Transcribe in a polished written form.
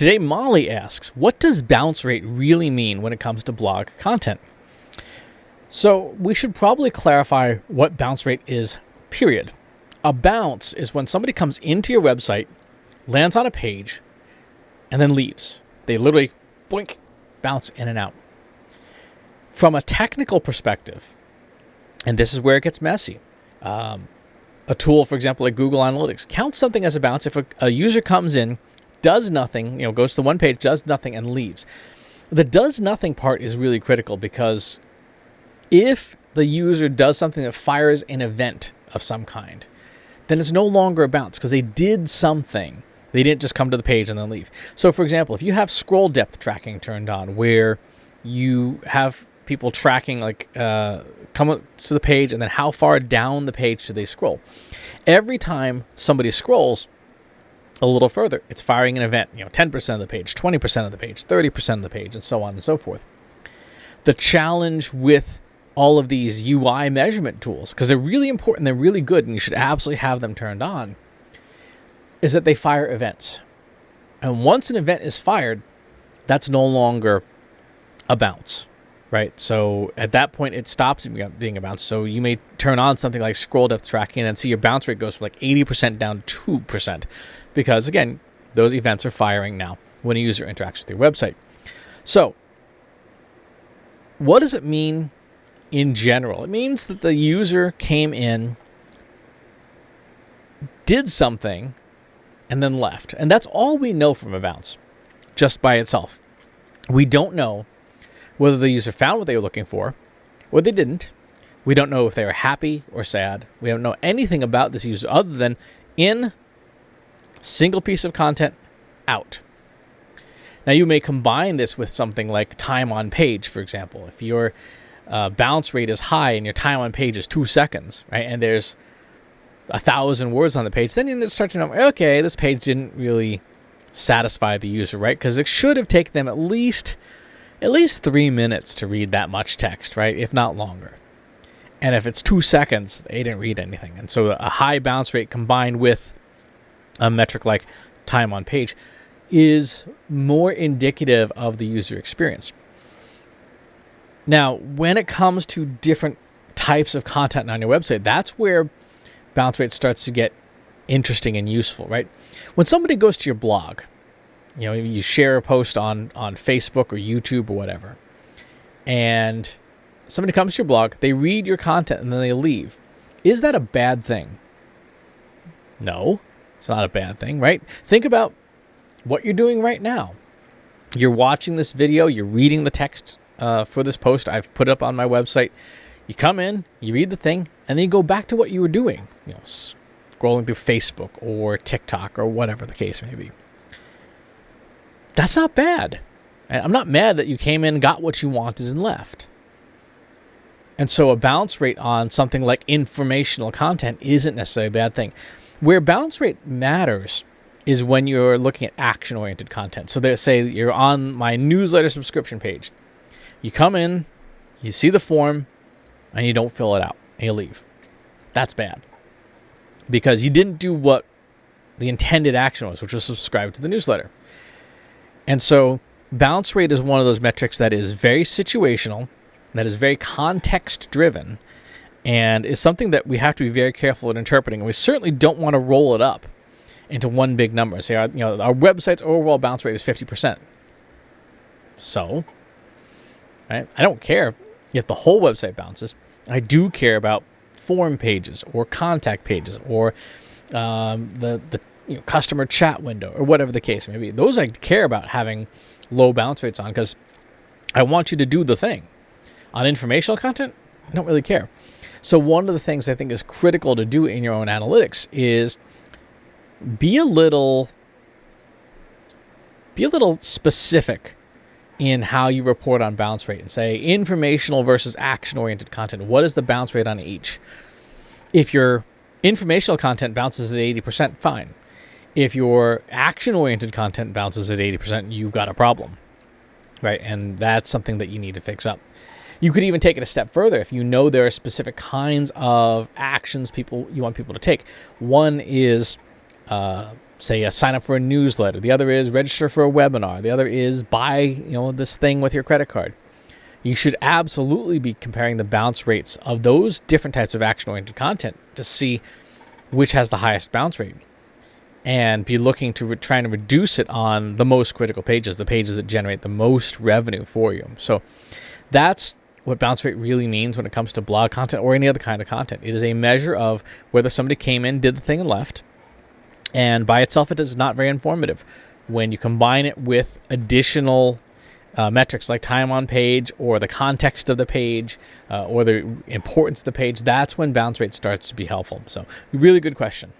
Today, Molly asks, what does bounce rate really mean when it comes to blog content? So we should probably clarify what bounce rate is, period. A bounce is when somebody comes into your website, lands on a page, and then leaves. They literally, boink, bounce in and out. From a technical perspective, and this is where it gets messy, a tool, for example, like Google Analytics, counts something as a bounce if a user comes in, does nothing, goes to one page, does nothing, and leaves. The does nothing part is really critical because if the user does something that fires an event of some kind, then it's no longer a bounce because they did something. They didn't just come to the page and then leave. So, for example, if you have scroll depth tracking turned on where you have people tracking come up to the page and then how far down the page do they scroll, every time somebody scrolls a little further, it's firing an event, 10% of the page, 20% of the page, 30% of the page, and so on and so forth. The challenge with all of these UI measurement tools, because they're really important, they're really good, and you should absolutely have them turned on, is that they fire events. And once an event is fired, that's no longer a bounce, right? So at that point, it stops being a bounce. So you may turn on something like scroll depth tracking and then see your bounce rate goes from 80% down to 2%. Because again, those events are firing now when a user interacts with your website. So what does it mean in general? It means that the user came in, did something, and then left. And that's all we know from a bounce, just by itself. We don't know whether the user found what they were looking for or they didn't. We don't know if they were happy or sad. We don't know anything about this user other than in, single piece of content, out. Now, you may combine this with something like time on page, for example. If your bounce rate is high and your time on page is 2 seconds, right, and there's 1,000 words on the page, then you start to know, okay, this page didn't really satisfy the user, right? Because it should have taken them at least 3 minutes to read that much text, right? If not longer. And if it's 2 seconds, they didn't read anything. And so a high bounce rate combined with a metric like time on page is more indicative of the user experience. Now, when it comes to different types of content on your website, that's where bounce rate starts to get interesting and useful, right? When somebody goes to your blog, you share a post on Facebook or YouTube or whatever, and somebody comes to your blog, they read your content, and then they leave. Is that a bad thing? No, it's not a bad thing, right? Think about what you're doing right now. You're watching this video, you're reading the text for this post. I've put it up on my website. You come in, you read the thing, and then you go back to what you were doing, scrolling through Facebook or TikTok or whatever the case may be. That's not bad. I'm not mad that you came in, got what you wanted, and left. And so a bounce rate on something like informational content isn't necessarily a bad thing. Where bounce rate matters is when you're looking at action-oriented content. So they say you're on my newsletter subscription page. You come in, you see the form, and you don't fill it out, and you leave. That's bad. Because you didn't do what the intended action was, which was subscribe to the newsletter. And so bounce rate is one of those metrics that is very situational, that is very context-driven, and is something that we have to be very careful in interpreting. And we certainly don't want to roll it up into one big number. Say, our website's overall bounce rate is 50%. So, right? I don't care if the whole website bounces. I do care about form pages or contact pages or the customer chat window or whatever the case may be. Those I care about having low bounce rates on because I want you to do the thing. On informational content, I don't really care. So one of the things I think is critical to do in your own analytics is be a little specific in how you report on bounce rate and say informational versus action-oriented content. What is the bounce rate on each? If your informational content bounces at 80%, fine. If your action-oriented content bounces at 80%, you've got a problem, right? And that's something that you need to fix up. You could even take it a step further if you know there are specific kinds of actions you want people to take. One is say sign up for a newsletter. The other is register for a webinar. The other is buy this thing with your credit card. You should absolutely be comparing the bounce rates of those different types of action-oriented content to see which has the highest bounce rate, and be looking to trying to reduce it on the most critical pages, the pages that generate the most revenue for you. So that's what bounce rate really means when it comes to blog content or any other kind of content. It is a measure of whether somebody came in, did the thing, and left. And by itself, it is not very informative. When you combine it with additional metrics like time on page, or the context of the page, or the importance of the page, that's when bounce rate starts to be helpful. So really good question.